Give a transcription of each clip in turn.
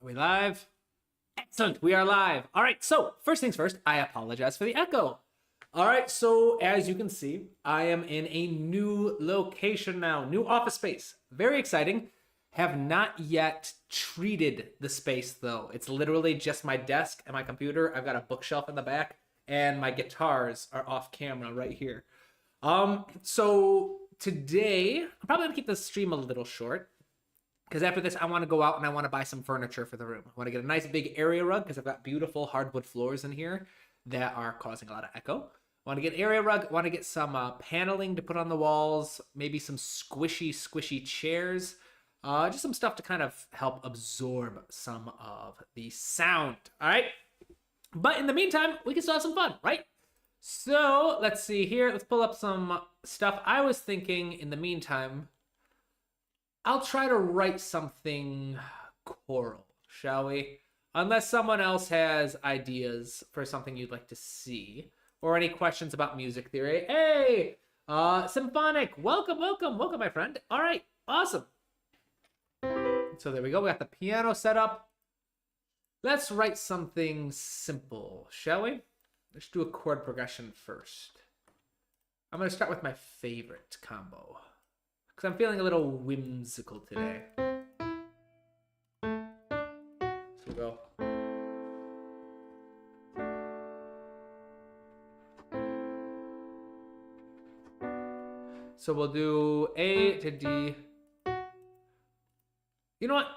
Are we live? Excellent, we are live. All right, so first things first, I apologize for the echo. All right, so as you can see, I am in a new location now, new office space. Very exciting. Have not yet treated the space though. It's literally just my desk and my computer. I've got a bookshelf in the back and my guitars are off camera right here. So today, I'm probably gonna keep this stream a little short because after this, I want to go out and I want to buy some furniture for the room. I want to get a nice big area rug because I've got beautiful hardwood floors in here that are causing a lot of echo. I want to get an area rug. I want to get some paneling to put on the walls, maybe some squishy chairs. Just some stuff to kind of help absorb some of the sound. All right. But in the meantime, we can still have some fun, right? So let's see here. Let's pull up some stuff. I was thinking in the meantime, I'll try to write something choral, shall we? Unless someone else has ideas for something you'd like to see or any questions about music theory. Hey, Symphonic, welcome, my friend. All right, awesome. So there we go. We got the piano set up. Let's write something simple, shall we? Let's do a chord progression first. I'm going to start with my favorite combo because I'm feeling a little whimsical today. So we'll go. So we'll do A to D. You know what?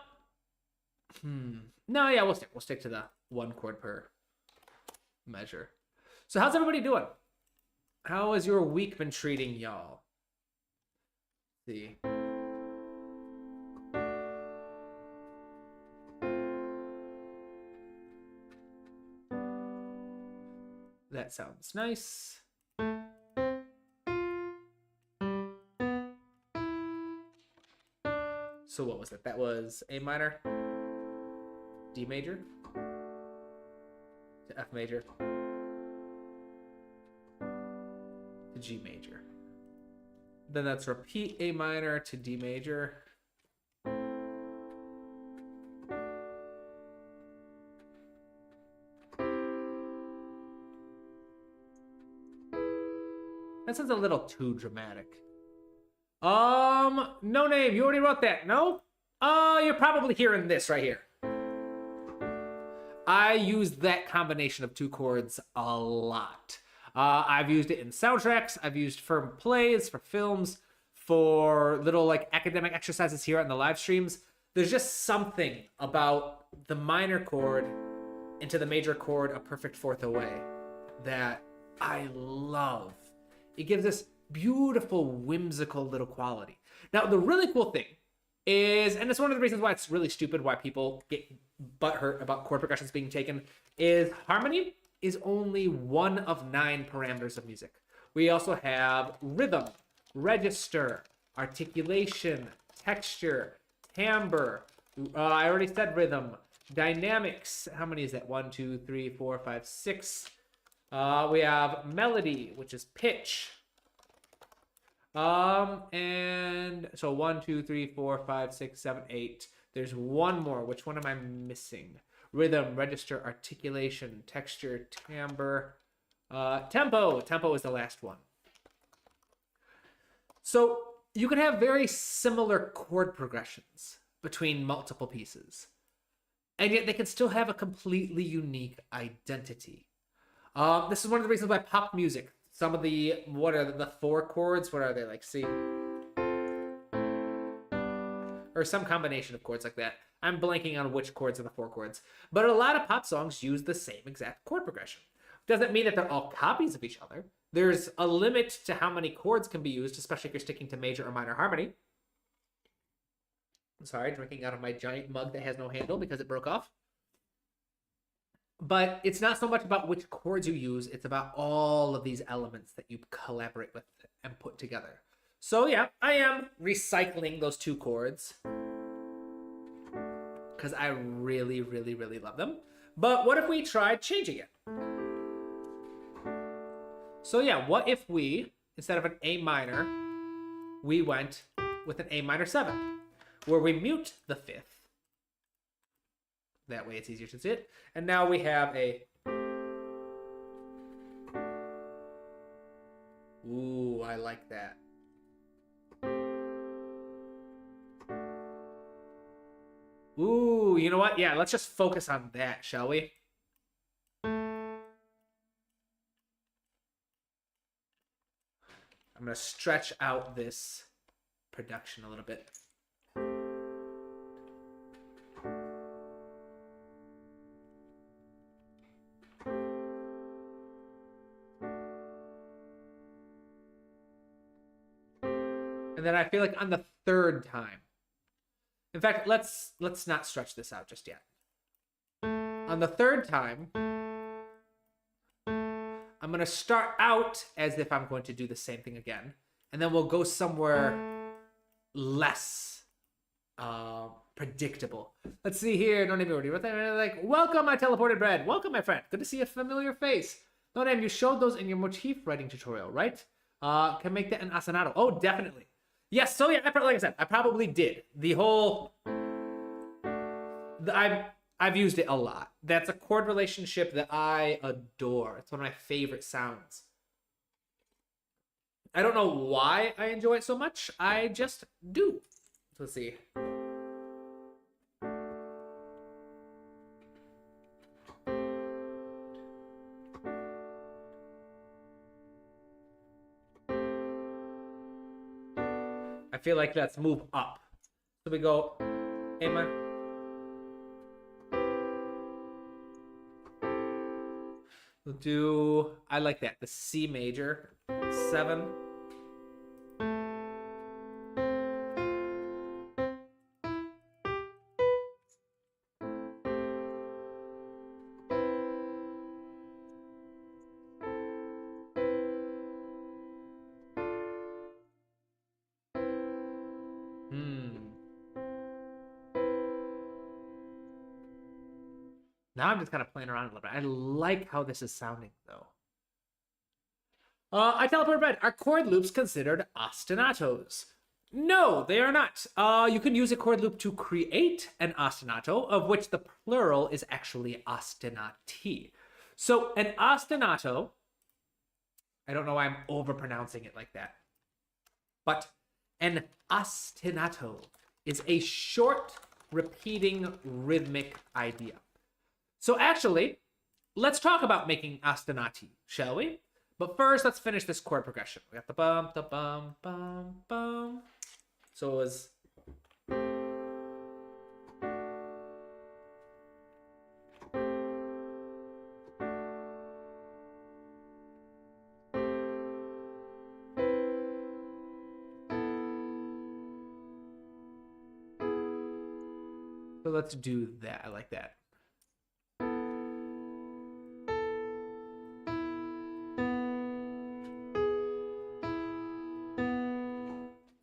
No, yeah, we'll stick to the one chord per measure. So how's everybody doing? How has your week been treating y'all? See. That sounds nice. So what was it? That was A minor, D major, to F major, to G major. Then that's repeat A minor to D major. That sounds a little too dramatic. No name, you already wrote that, no? You're probably hearing this right here. I use that combination of two chords a lot. I've used it in soundtracks, I've used for plays, for films, for little like academic exercises here on the live streams. There's just something about the minor chord into the major chord a perfect fourth away that I love. It gives this beautiful, whimsical little quality. Now, the really cool thing is, and it's one of the reasons why it's really stupid why people get butthurt about chord progressions being taken, is harmony is only one of 9 parameters of music. We also have rhythm, register, articulation, texture, timbre. I already said rhythm. Dynamics. How many is that? 1, 2, 3, 4, 5, 6. We have melody, which is pitch. And so 1, 2, 3, 4, 5, 6, 7, 8. There's one more. Which one am I missing? Rhythm, register, articulation, texture, timbre, tempo. Tempo is the last one. So you can have very similar chord progressions between multiple pieces, and yet they can still have a completely unique identity. This is one of the reasons why pop music, some of the, what are the 4 chords? What are they, like C? Or some combination of chords like that. I'm blanking on which chords are the 4 chords. But a lot of pop songs use the same exact chord progression. Doesn't mean that they're all copies of each other. There's a limit to how many chords can be used, especially if you're sticking to major or minor harmony. I'm sorry, drinking out of my giant mug that has no handle because it broke off. But it's not so much about which chords you use, it's about all of these elements that you collaborate with and put together. So yeah, I am recycling those 2 chords because I really, really, really love them. But what if we tried changing it? So yeah, what if we, instead of an A minor, we went with an A minor 7, where we mute the 5th That way it's easier to see it. And now we have a... Ooh, I like that. Ooh, you know what? Yeah, let's just focus on that, shall we? I'm going to stretch out this production a little bit. And then I feel like on the third time, in fact, let's not stretch this out just yet. On the third time, I'm going to start out as if I'm going to do the same thing again. And then we'll go somewhere less predictable. Let's see here. No name, like, welcome, my teleported bread. Welcome, my friend. Good to see a familiar face. No name, you showed those in your motif writing tutorial, right? Can make that an ostinato. Oh, definitely. Yes, so yeah, like I said, I probably did. The whole... I've used it a lot. That's a chord relationship that I adore. It's one of my favorite sounds. I don't know why I enjoy it so much. I just do. So let's see. I feel like let's move up. So we go A minor. We'll do, I like that, the C major, 7. Now I'm just kind of playing around a little bit. I like how this is sounding, though. I teleport bread. Are chord loops considered ostinatos? No, they are not. You can use a chord loop to create an ostinato, of which the plural is actually ostinati. So an ostinato, I don't know why I'm overpronouncing it like that, but an ostinato is a short, repeating rhythmic idea. So actually, let's talk about making ostinati, shall we? But first, let's finish this chord progression. We got the bum, bum, bum. So it was... So let's do that. I like that.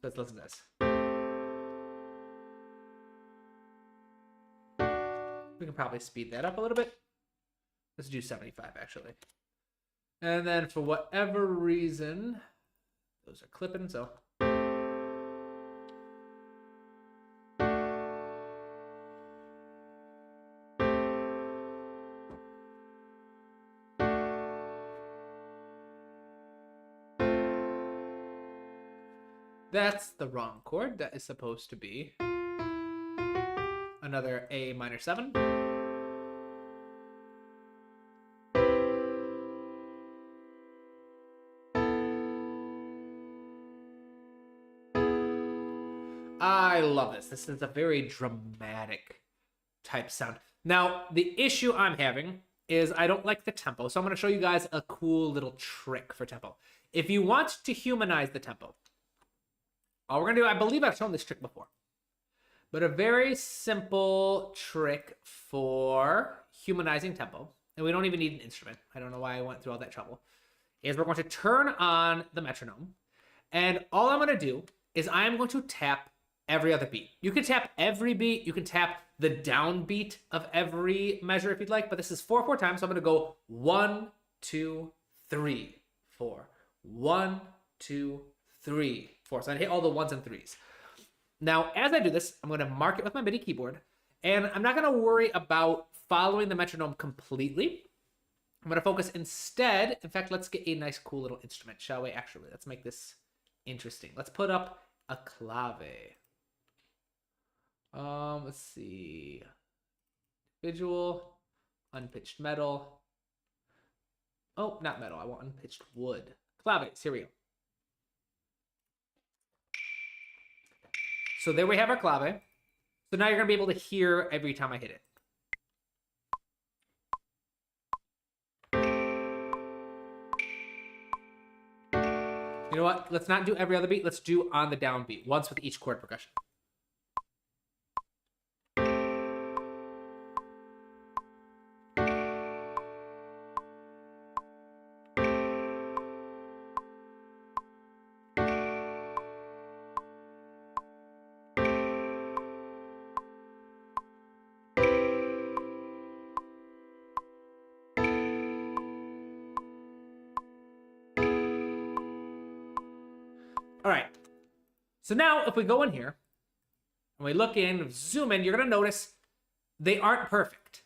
Let's listen to this. We can probably speed that up a little bit. Let's do 75, actually. And then for whatever reason, those are clipping, so... That's the wrong chord. That is supposed to be another A minor 7. I love this. This is a very dramatic type sound. Now, the issue I'm having is I don't like the tempo, so I'm going to show you guys a cool little trick for tempo. If you want to humanize the tempo, all we're going to do, I believe I've shown this trick before, but a very simple trick for humanizing tempo, and we don't even need an instrument. I don't know why I went through all that trouble, is we're going to turn on the metronome, and all I'm going to do is I'm going to tap every other beat. You can tap every beat. You can tap the downbeat of every measure if you'd like, but this is 4/4 times, so I'm going to go 1, 2, 3, 4. 1, 2, 3, 4. So I hit all the 1s and 3s. Now, as I do this, I'm going to mark it with my MIDI keyboard, And I'm not going to worry about following the metronome completely. I'm going to focus instead. In fact, let's get a nice, cool little instrument, shall we? Actually, let's make this interesting. Let's put up a clave. Let's see. Individual, unpitched metal. Oh, not metal. I want unpitched wood. Claves. Here we go. So there we have our clave. So now you're going to be able to hear every time I hit it. You know what? Let's not do every other beat. Let's do on the down beat, once with each chord progression. All right. So now if we go in here and we look in, zoom in, you're going to notice they aren't perfect.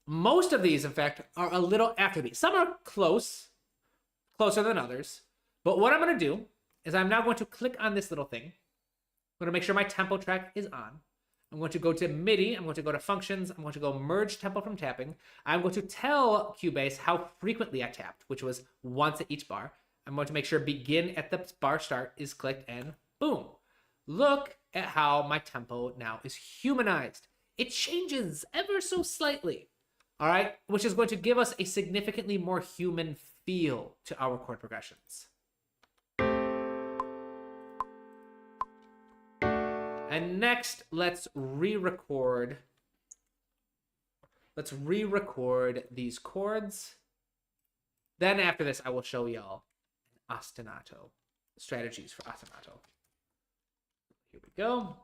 Most of these, in fact, are a little after these. Some are closer than others. But what I'm going to do is I'm now going to click on this little thing. I'm going to make sure my tempo track is on. I'm going to go to MIDI. I'm going to go to functions. I'm going to go merge tempo from tapping. I'm going to tell Cubase how frequently I tapped, which was once at each bar. I'm going to make sure begin at the bar start is clicked, and boom. Look at how my tempo now is humanized. It changes ever so slightly, all right, which is going to give us a significantly more human feel to our chord progressions. And next, let's re-record. Let's re-record these chords. Then after this, I will show y'all ostinato, strategies for ostinato. Here we go.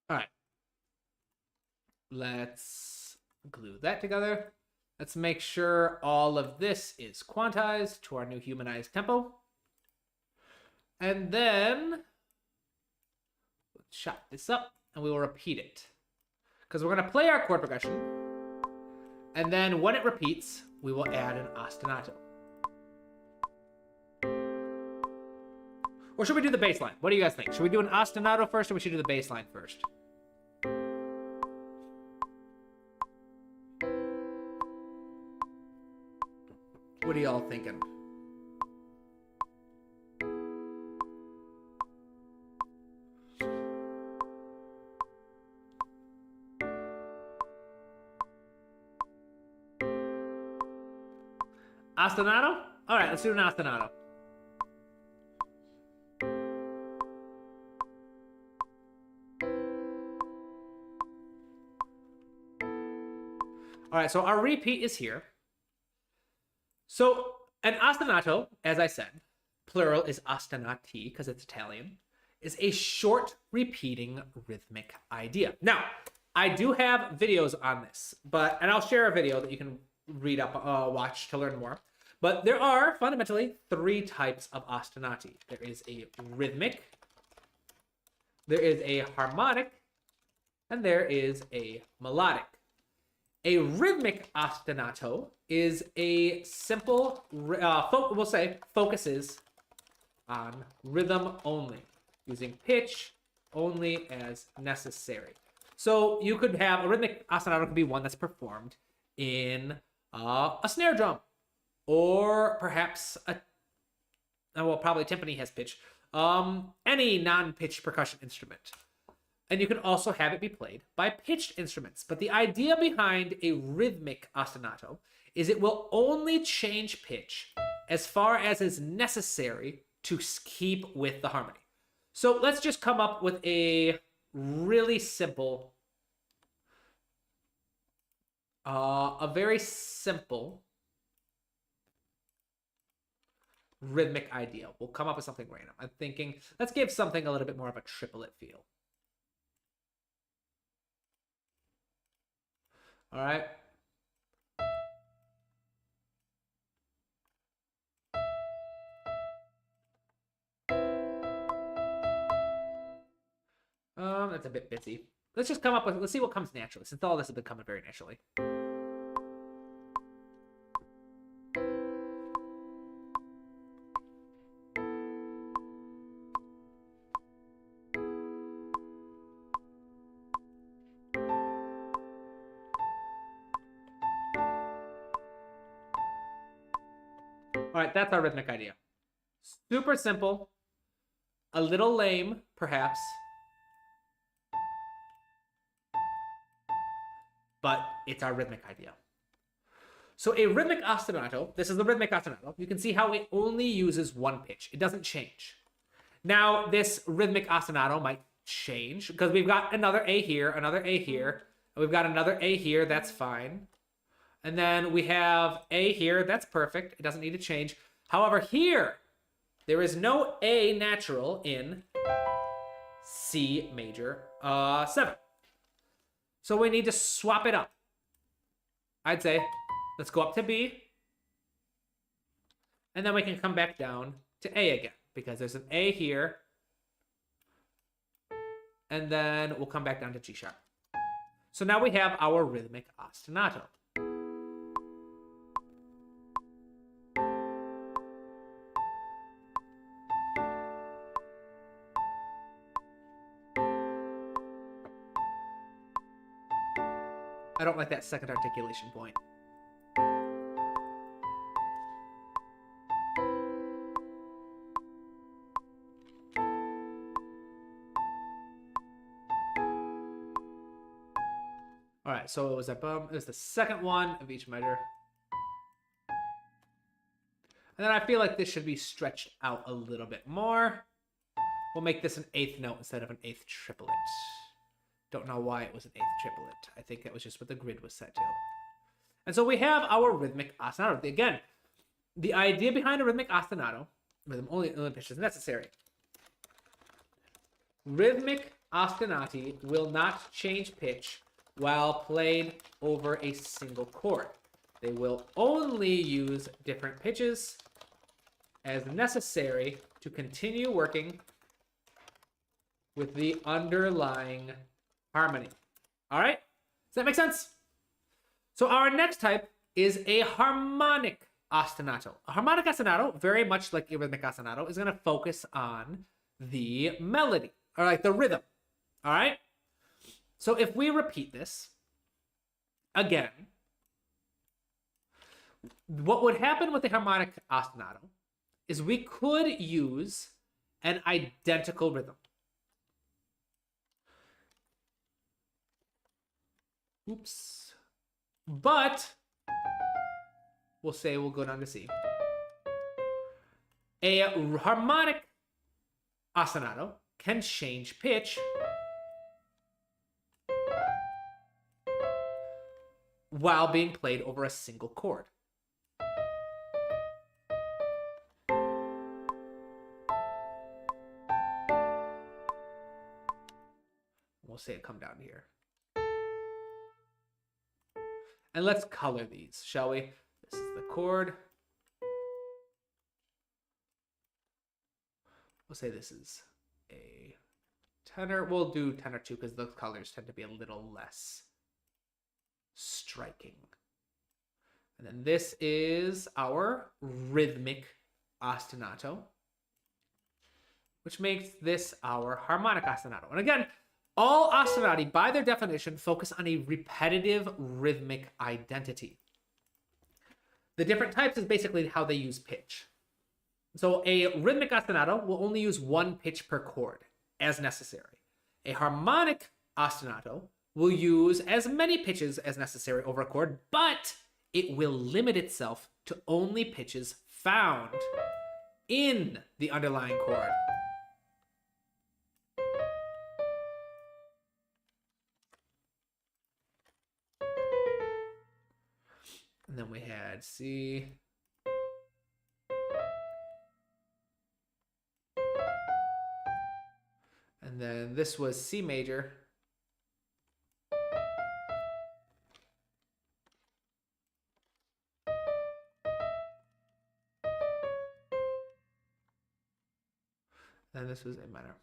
All right. Let's glue that together. Let's make sure all of this is quantized to our new humanized tempo. And then let's chop this up and we will repeat it. Because we're going to play our chord progression. And then when it repeats, we will add an ostinato. Or should we do the bass line? What do you guys think? Should we do an ostinato first, or we should do the bass line first? What are y'all thinking? Ostinato? All right, let's do an ostinato. All right, so our repeat is here. So an ostinato, as I said, plural is ostinati because it's Italian, is a short repeating rhythmic idea. Now, I do have videos on this, and I'll share a video that you can read up, watch to learn more. But there are fundamentally three types of ostinati. There is a rhythmic, there is a harmonic, and there is a melodic. A rhythmic ostinato is a simple, we'll say, focuses on rhythm only, using pitch only as necessary. So you could have a rhythmic ostinato could be one that's performed in a snare drum, or perhaps probably timpani has pitch, any non-pitched percussion instrument. And you can also have it be played by pitched instruments. But the idea behind a rhythmic ostinato is it will only change pitch as far as is necessary to keep with the harmony. So let's just come up with a really simple, a very simple rhythmic idea. We'll come up with something random. I'm thinking, let's give something a little bit more of a triplet feel. All right. That's a bit busy. Let's just come up with, let's see what comes naturally, since all this has been coming very naturally. All right, that's our rhythmic idea. Super simple, a little lame, perhaps, but it's our rhythmic idea. So a rhythmic ostinato, this is the rhythmic ostinato. You can see how it only uses one pitch. It doesn't change. Now, this rhythmic ostinato might change because we've got another A here, another A here, and we've got another A here. That's fine. And then we have A here. That's perfect. It doesn't need to change. However, here, there is no A natural in C major 7. So we need to swap it up. I'd say, let's go up to B. And then we can come back down to A again, because there's an A here. And then we'll come back down to G sharp. So now we have our rhythmic ostinato. I don't like that second articulation point. All right, so it was a bum. It was the second one of each measure. And then I feel like this should be stretched out a little bit more. We'll make this an 8th note instead of an 8th triplet. Don't know why it was an 8th triplet. I think that was just what the grid was set to. And so we have our rhythmic ostinato. Again, the idea behind a rhythmic ostinato, rhythm only pitch is necessary. Rhythmic ostinati will not change pitch while played over a single chord. They will only use different pitches as necessary to continue working with the underlying harmony. All right? Does that make sense? So our next type is a harmonic ostinato. A harmonic ostinato, very much like a rhythmic ostinato, is going to focus on the melody, or like the rhythm. All right? So if we repeat this again, what would happen with the harmonic ostinato is we could use an identical rhythm. Oops. But we'll say we'll go down to C. A harmonic ostinato can change pitch while being played over a single chord. We'll say it come down here. And let's color these, shall we? This is the chord. We'll say this is a tenor. We'll do tenor 2 because those colors tend to be a little less striking. And then this is our rhythmic ostinato, which makes this our harmonic ostinato. And again, all ostinati, by their definition, focus on a repetitive rhythmic identity. The different types is basically how they use pitch. So a rhythmic ostinato will only use one pitch per chord as necessary. A harmonic ostinato will use as many pitches as necessary over a chord, but it will limit itself to only pitches found in the underlying chord. And then we had C. And then this was C major. And this was A minor.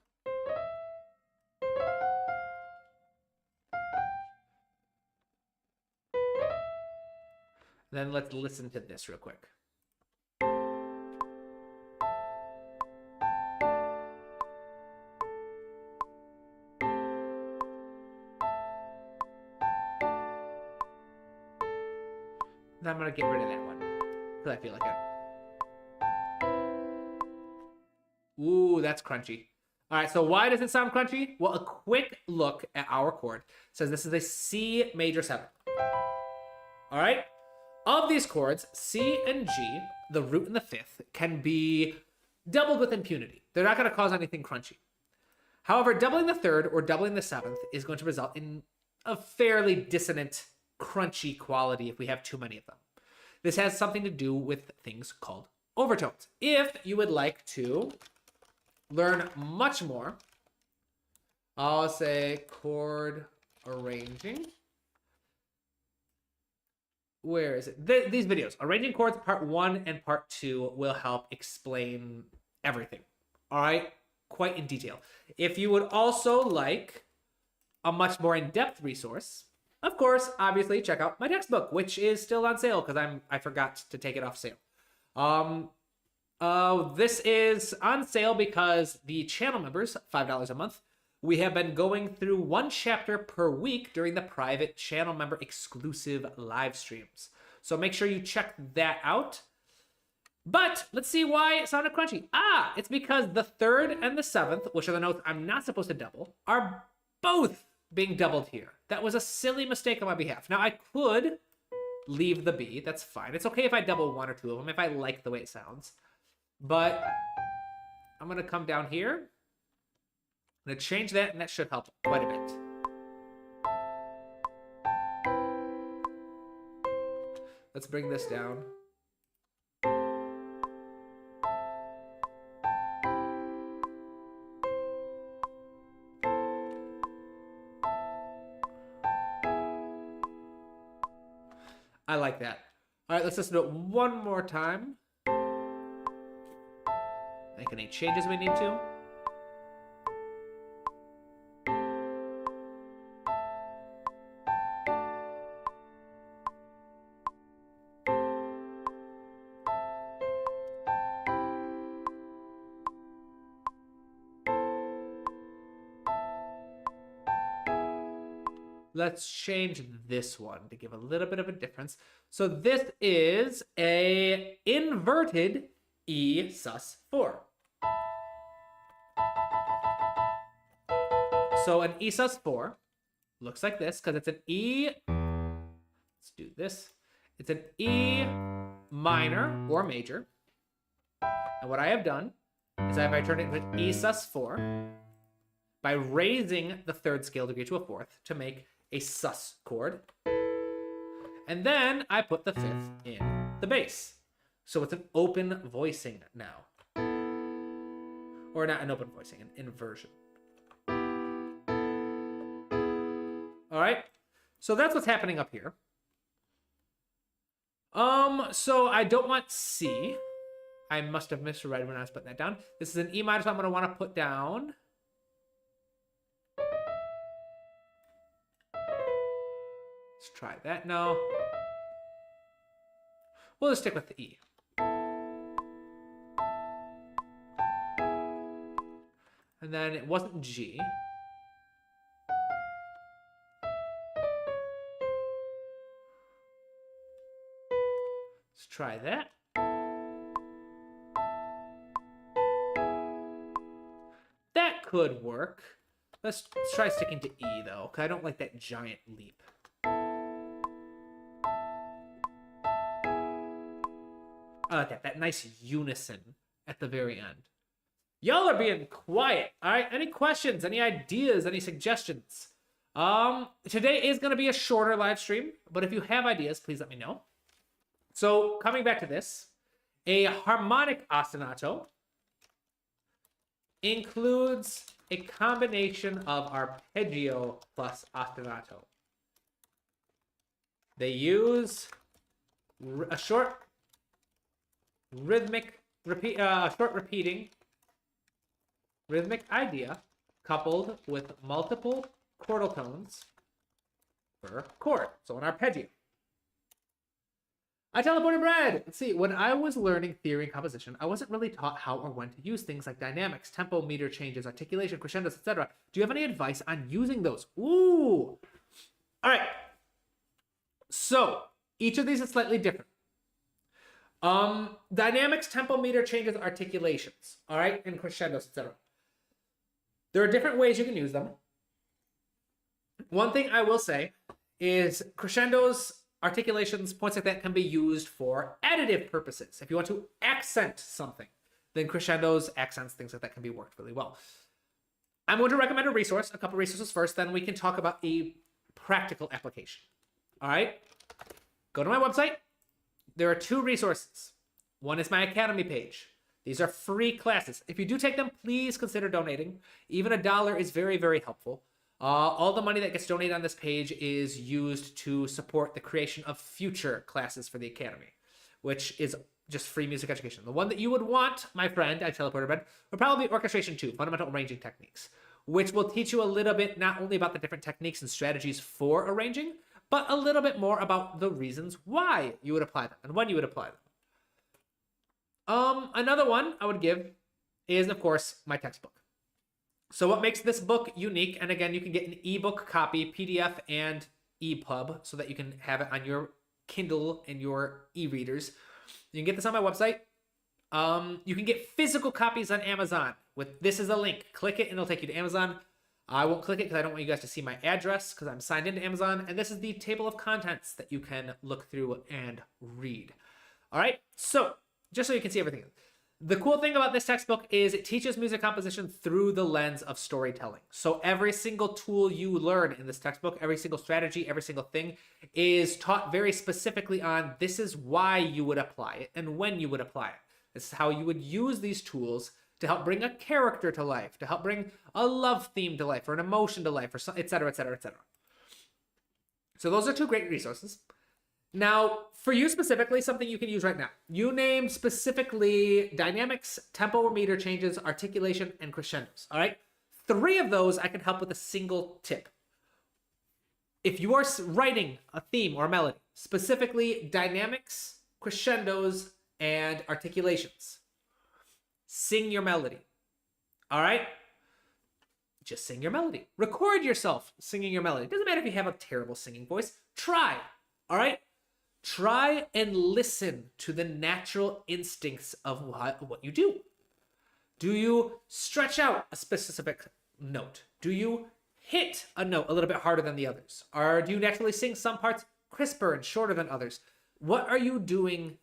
Then let's listen to this real quick. Then I'm gonna get rid of that one because I feel like it. Ooh, that's crunchy. All right, so why does it sound crunchy? Well, a quick look at our chord says this is a C major 7. All right? Of these chords, C and G, the root and the fifth, can be doubled with impunity. They're not going to cause anything crunchy. However, doubling the third or doubling the seventh is going to result in a fairly dissonant, crunchy quality if we have too many of them. This has something to do with things called overtones. If you would like to learn much more, I'll say chord arranging. Where is it? These videos, arranging chords part 1 and part 2, will help explain everything. All right, quite in detail. If you would also like a much more in-depth resource, of course, obviously check out my textbook, which is still on sale because I forgot to take it off sale. This is on sale because the channel members, $5 a month, we have been going through 1 chapter per week during the private channel member exclusive live streams. So make sure you check that out. But let's see why it sounded crunchy. It's because the third and the seventh, which are the notes I'm not supposed to double, are both being doubled here. That was a silly mistake on my behalf. Now I could leave the B, that's fine. It's okay if I double 1 or 2 of them if I like the way it sounds. But I'm gonna come down here. I'm gonna change that, and that should help quite a bit. Let's bring this down. I like that. All right, let's listen to it one more time. Make any changes we need to. Let's change this one to give a little bit of a difference. So this is a inverted E sus4. So an E sus4 looks like this because it's an E. Let's do this. It's an E minor or major. And what I have done is I turned it into an E sus4 by raising the third scale degree to a fourth to make a sus chord. And then I put the fifth in the bass. So it's an open voicing now. Or not an open voicing, an inversion. All right, so that's what's happening up here. So I don't want C. I must have misread when I was putting that down. This is an E minor, so I'm gonna want to put down. Let's try that. No. We'll just stick with the E. And then it wasn't G. Let's try that. That could work. Let's try sticking to E though, because I don't like that giant leap. I like that nice unison at the very end. Y'all are being quiet. All right, any questions, any ideas, any suggestions? Today is going to be a shorter live stream, but if you have ideas, please let me know. So coming back to this, a harmonic ostinato includes a combination of arpeggio plus ostinato. They use a short repeating rhythmic idea coupled with multiple chordal tones per chord. So an arpeggio. I teleported bread. Let's see. When I was learning theory and composition, I wasn't really taught how or when to use things like dynamics, tempo, meter changes, articulation, crescendos, etc. Do you have any advice on using those? Ooh. All right. So each of these is slightly different. Dynamics, tempo, meter changes, articulations. All right, and crescendos, etc. There are different ways you can use them. One thing I will say is crescendos, articulations, points like that can be used for additive purposes. If you want to accent something, then crescendos, accents, things like that can be worked really well. I'm going to recommend a resource, a couple resources first, then we can talk about a practical application. All right, go to my website. There are 2 resources. One is my Academy page. These are free classes. If you do take them, please consider donating. Even $1 is very, very helpful. All the money that gets donated on this page is used to support the creation of future classes for the Academy, which is just free music education. The one that you would want, my friend, I teleported bread, would probably be Orchestration 2, Fundamental Arranging Techniques, which will teach you a little bit not only about the different techniques and strategies for arranging, but a little bit more about the reasons why you would apply them and when you would apply them. Another one I would give is, of course, my textbook. So what makes this book unique, and again, you can get an ebook copy, PDF and EPUB, so that you can have it on your Kindle and your e-readers. You can get this on my website. You can get physical copies on Amazon. This is a link. Click it and it'll take you to Amazon. I won't click it because I don't want you guys to see my address because I'm signed into Amazon. And this is the table of contents that you can look through and read. All right, so just so you can see everything. The cool thing about this textbook is it teaches music composition through the lens of storytelling. So every single tool you learn in this textbook, every single strategy, every single thing is taught very specifically on this is why you would apply it and when you would apply it. This is how you would use these tools to help bring a character to life, to help bring a love theme to life or an emotion to life, or et cetera, et cetera, et cetera. So those are 2 great resources. Now, for you specifically, something you can use right now. You named specifically dynamics, tempo or meter changes, articulation, and crescendos, all right? 3 of those I can help with a single tip. If you are writing a theme or a melody, specifically dynamics, crescendos, and articulations, sing your melody, all right? Just sing your melody. Record yourself singing your melody. It doesn't matter if you have a terrible singing voice. Try, all right? Try and listen to the natural instincts of what you do. Do you stretch out a specific note? Do you hit a note a little bit harder than the others? Or do you naturally sing some parts crisper and shorter than others? What are you doing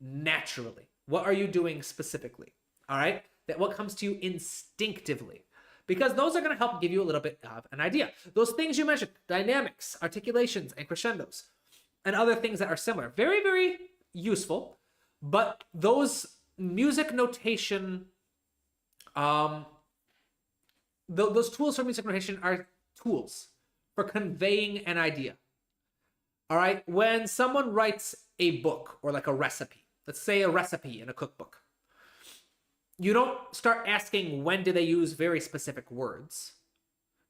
naturally? What are you doing specifically? All right? What comes to you instinctively? Because those are going to help give you a little bit of an idea. Those things you mentioned, dynamics, articulations, and crescendos, and other things that are similar. Very, very useful. But those music notation, those tools for music notation are tools for conveying an idea. All right? When someone writes a book or like a recipe, let's say a recipe in a cookbook, you don't start asking when do they use very specific words.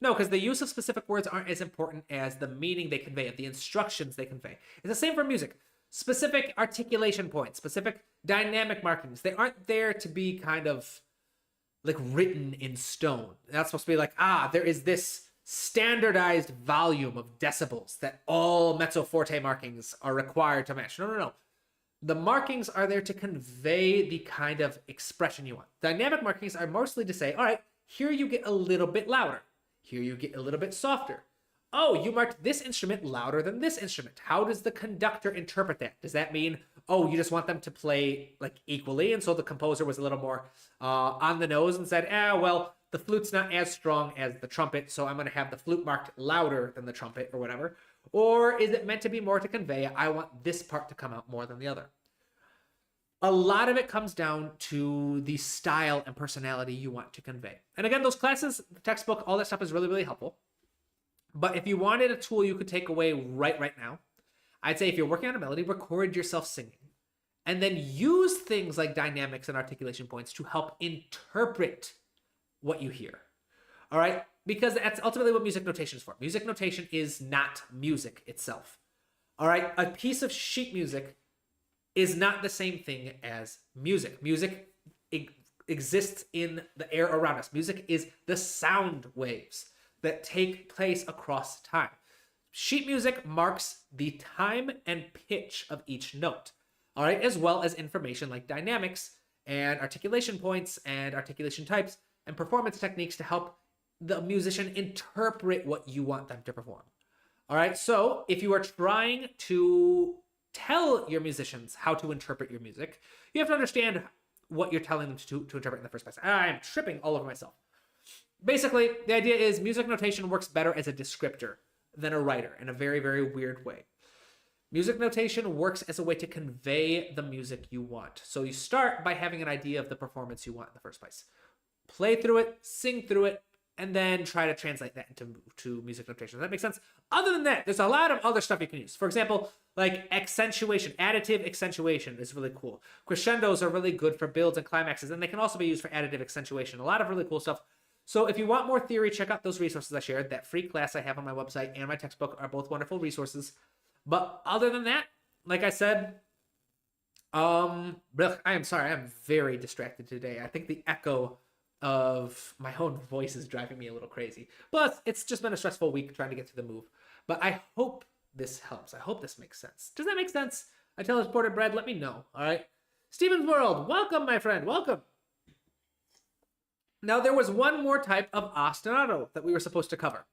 No, because the use of specific words aren't as important as the meaning they convey, the instructions they convey. It's the same for music. Specific articulation points, specific dynamic markings, they aren't there to be kind of like written in stone. That's supposed to be like, there is this standardized volume of decibels that all mezzo forte markings are required to match. No. The markings are there to convey the kind of expression you want. Dynamic markings are mostly to say, all right, here you get a little bit louder. Here you get a little bit softer. Oh, you marked this instrument louder than this instrument. How does the conductor interpret that? Does that mean, oh, you just want them to play like equally. And so the composer was a little more on the nose and said, well, the flute's not as strong as the trumpet, so I'm going to have the flute marked louder than the trumpet or whatever. Or is it meant to be more to convey, I want this part to come out more than the other? A lot of it comes down to the style and personality you want to convey. And again, those classes, the textbook, all that stuff is really, really helpful. But if you wanted a tool you could take away right now, I'd say if you're working on a melody, record yourself singing. And then use things like dynamics and articulation points to help interpret what you hear. All right? Because that's ultimately what music notation is for. Music notation is not music itself. All right? A piece of sheet music is not the same thing as music. Music exists in the air around us. Music is the sound waves that take place across time. Sheet music marks the time and pitch of each note, all right, as well as information like dynamics and articulation points and articulation types and performance techniques to help the musician interpret what you want them to perform. All right, so if you are trying to tell your musicians how to interpret your music, you have to understand what you're telling them to interpret in the first place. I am tripping all over myself. Basically, the idea is music notation works better as a descriptor than a writer in a very, very weird way. Music notation works as a way to convey the music you want. So you start by having an idea of the performance you want in the first place. Play through it, sing through it, and then try to translate that into music notation. Does that make sense? Other than that, there's a lot of other stuff you can use. For example, like accentuation, additive accentuation is really cool. Crescendos are really good for builds and climaxes, and they can also be used for additive accentuation. A lot of really cool stuff. So if you want more theory, check out those resources I shared. That free class I have on my website and my textbook are both wonderful resources. But other than that, like I said, I am sorry, I'm very distracted today. I think the echo of my own voice is driving me a little crazy. Plus, it's just been a stressful week trying to get through the move. But I hope this helps. I hope this makes sense. Does that make sense? I tell his ported bread, let me know, all right? Steven's World, welcome, my friend, welcome. Now, there was one more type of ostinato that we were supposed to cover,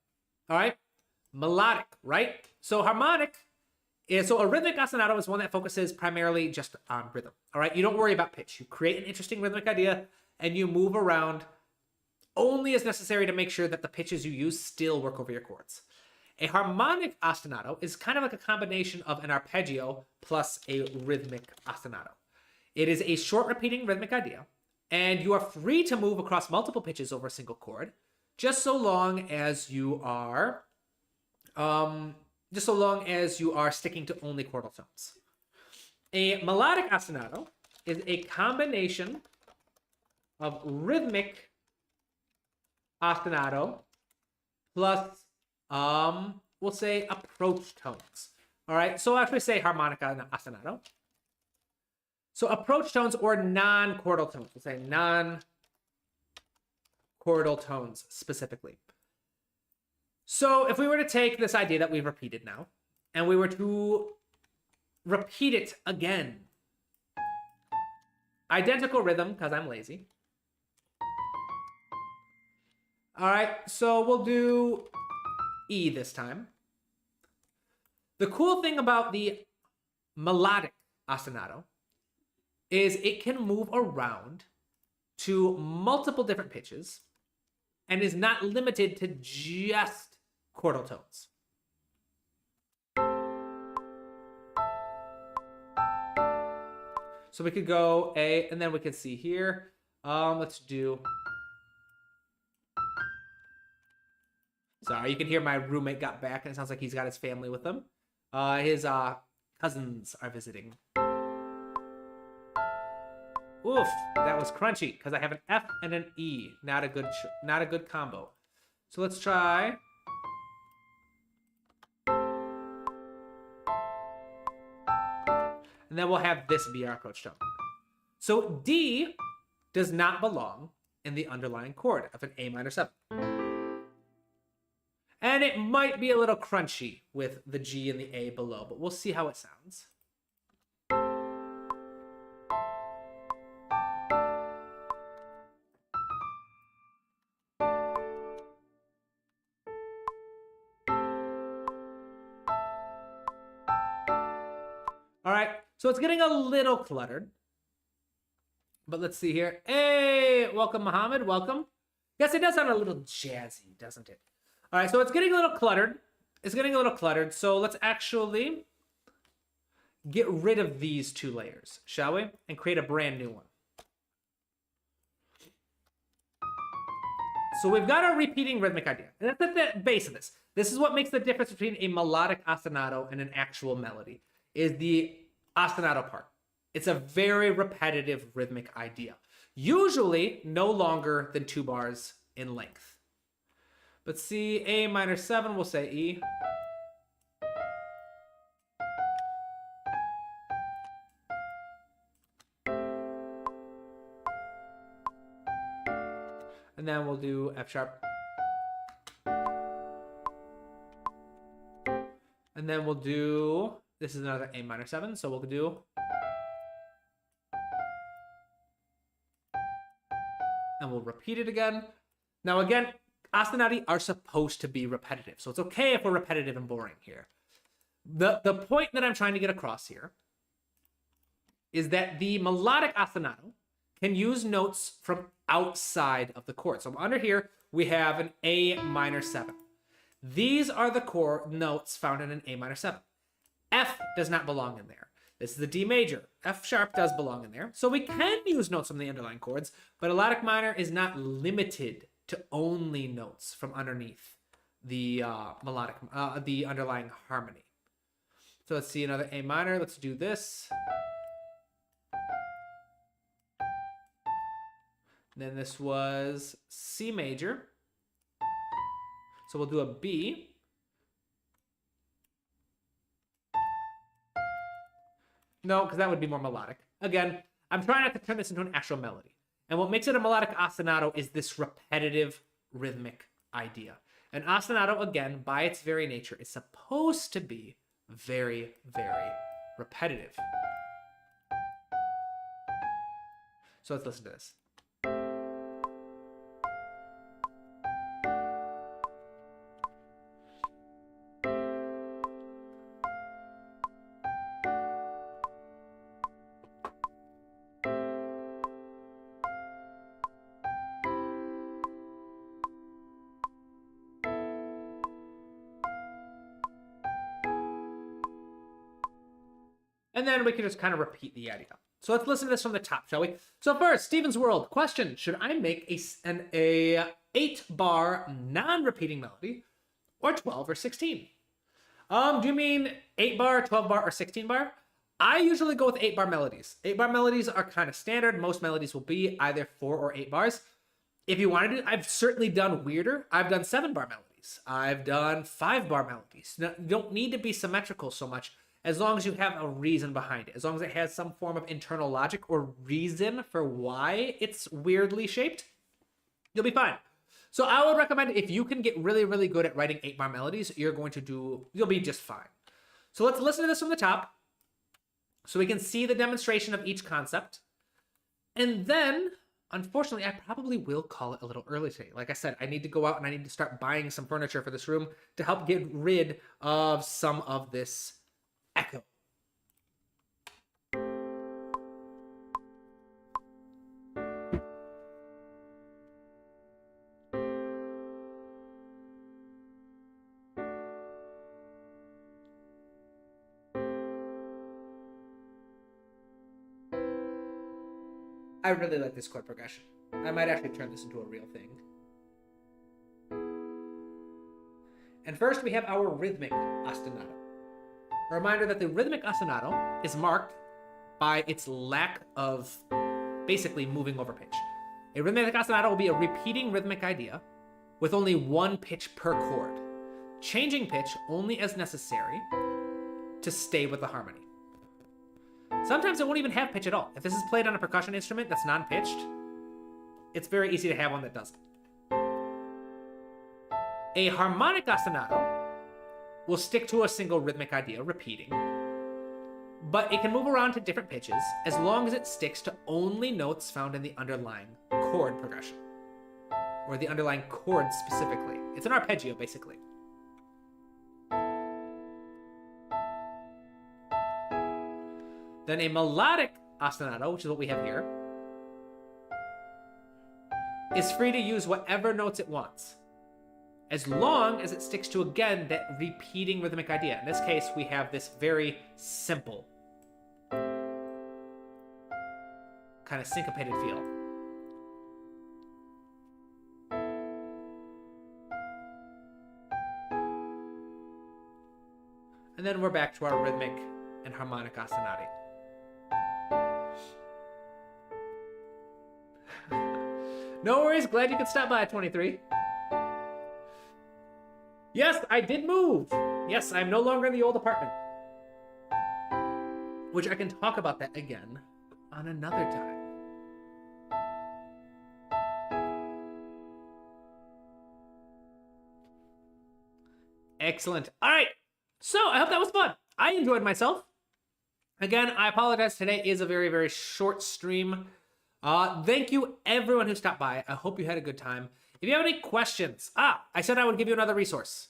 all right? Melodic, right? So harmonic is, so a rhythmic ostinato is one that focuses primarily just on rhythm, all right? You don't worry about pitch. You create an interesting rhythmic idea and you move around only as necessary to make sure that the pitches you use still work over your chords. A harmonic ostinato is kind of like a combination of an arpeggio plus a rhythmic ostinato. It is a short repeating rhythmic idea, and you are free to move across multiple pitches over a single chord, just so long as you are sticking to only chordal tones. A melodic ostinato is a combination of rhythmic ostinato plus, we'll say approach tones. All right, so I'll actually say harmonic ostinato. So approach tones or non-chordal tones. We'll say non-chordal tones specifically. So if we were to take this idea that we've repeated now, and we were to repeat it again, identical rhythm, because I'm lazy. All right, so we'll do E this time. The cool thing about the melodic ostinato is it can move around to multiple different pitches and is not limited to just chordal tones. So we could go A, and then we could see here. Let's do... Sorry, you can hear my roommate got back, and it sounds like he's got his family with him. His cousins are visiting. Oof, that was crunchy, because I have an F and an E. Not a good combo. So let's try... And then we'll have this be our approach tone. So D does not belong in the underlying chord of an A minor 7. And it might be a little crunchy with the G and the A below, but we'll see how it sounds. All right, So it's getting a little cluttered. But let's see here. Hey, welcome, Mohammed. Welcome. Yes, it does sound a little jazzy, doesn't it? All right, so it's getting a little cluttered. It's getting a little cluttered. So let's actually get rid of these 2 layers, shall we? And create a brand new one. So we've got our repeating rhythmic idea. And that's at the base of this. This is what makes the difference between a melodic ostinato and an actual melody, is the ostinato part. It's a very repetitive rhythmic idea. Usually no longer than 2 bars in length. But see, A minor 7, we'll say E. And then we'll do F sharp. And then we'll do, this is another A minor 7, so we'll do. And we'll repeat it again. Now again, ostinati are supposed to be repetitive, so it's okay if we're repetitive and boring here. The point that I'm trying to get across here is that the melodic ostinato can use notes from outside of the chord. So under here, we have an A minor 7. These are the chord notes found in an A minor 7. F does not belong in there. This is the D major. F sharp does belong in there. So we can use notes from the underlying chords, but melodic minor is not limited to only notes from underneath the the underlying harmony. So let's see another A minor. Let's do this. Then this was C major. So we'll do a B. No, because that would be more melodic. Again, I'm trying not to turn this into an actual melody. And what makes it a melodic ostinato is this repetitive rhythmic idea. And ostinato, again, by its very nature, is supposed to be very, very repetitive. So let's listen to this. And then we can just kind of repeat the idea. So let's listen to this from the top, shall we? So first, Steven's World. Question, should I make an 8-bar non-repeating melody or 12 or 16? Do you mean 8-bar, 12-bar, or 16-bar? I usually go with 8-bar melodies. 8-bar melodies are kind of standard. Most melodies will be either 4 or 8 bars. If you want to do, I've certainly done weirder. I've done 7-bar melodies. I've done 5-bar melodies. Now, you don't need to be symmetrical so much, as long as you have a reason behind it, as long as it has some form of internal logic or reason for why it's weirdly shaped, you'll be fine. So I would recommend, if you can get really, really good at writing 8-bar melodies, you'll be just fine. So let's listen to this from the top so we can see the demonstration of each concept. And then, unfortunately, I probably will call it a little early today. Like I said, I need to go out and I need to start buying some furniture for this room to help get rid of some of this echo. I really like this chord progression. I might actually turn this into a real thing. And first we have our rhythmic ostinato. A reminder that the rhythmic ostinato is marked by its lack of basically moving over pitch. A rhythmic ostinato will be a repeating rhythmic idea with only 1 pitch per chord, changing pitch only as necessary to stay with the harmony. Sometimes it won't even have pitch at all. If this is played on a percussion instrument that's non-pitched, it's very easy to have one that doesn't. A harmonic ostinato will stick to a single rhythmic idea, repeating, but it can move around to different pitches as long as it sticks to only notes found in the underlying chord progression, or the underlying chord specifically. It's an arpeggio, basically. Then a melodic ostinato, which is what we have here, is free to use whatever notes it wants, as long as it sticks to, again, that repeating rhythmic idea. In this case, we have this very simple, kind of syncopated feel. And then we're back to our rhythmic and harmonic ostinati. No worries, glad you could stop by, 23. Yes, I did move. Yes, I'm no longer in the old apartment. Which I can talk about that again on another time. Excellent. All right. So I hope that was fun. I enjoyed myself. Again, I apologize. Today is a very, very short stream. Thank you, everyone who stopped by. I hope you had a good time. If you have any questions, I said I would give you another resource.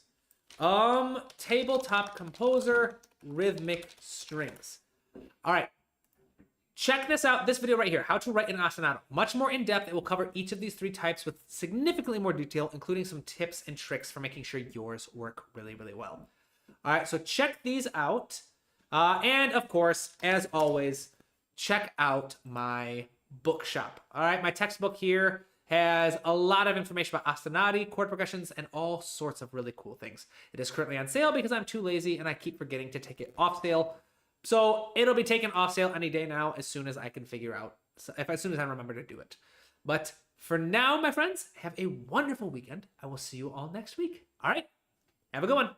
Tabletop Composer Rhythmic Strings. All right. Check this out, this video right here, how to write an ostinato. Much more in depth. It will cover each of these 3 types with significantly more detail, including some tips and tricks for making sure yours work really, really well. All right, so check these out. And of course, as always, check out my bookshop. All right, my textbook here has a lot of information about ostinati, chord progressions, and all sorts of really cool things. It is currently on sale because I'm too lazy and I keep forgetting to take it off sale. So it'll be taken off sale any day now as soon as I can figure out, as soon as I remember to do it. But for now, my friends, have a wonderful weekend. I will see you all next week. All right, have a good one.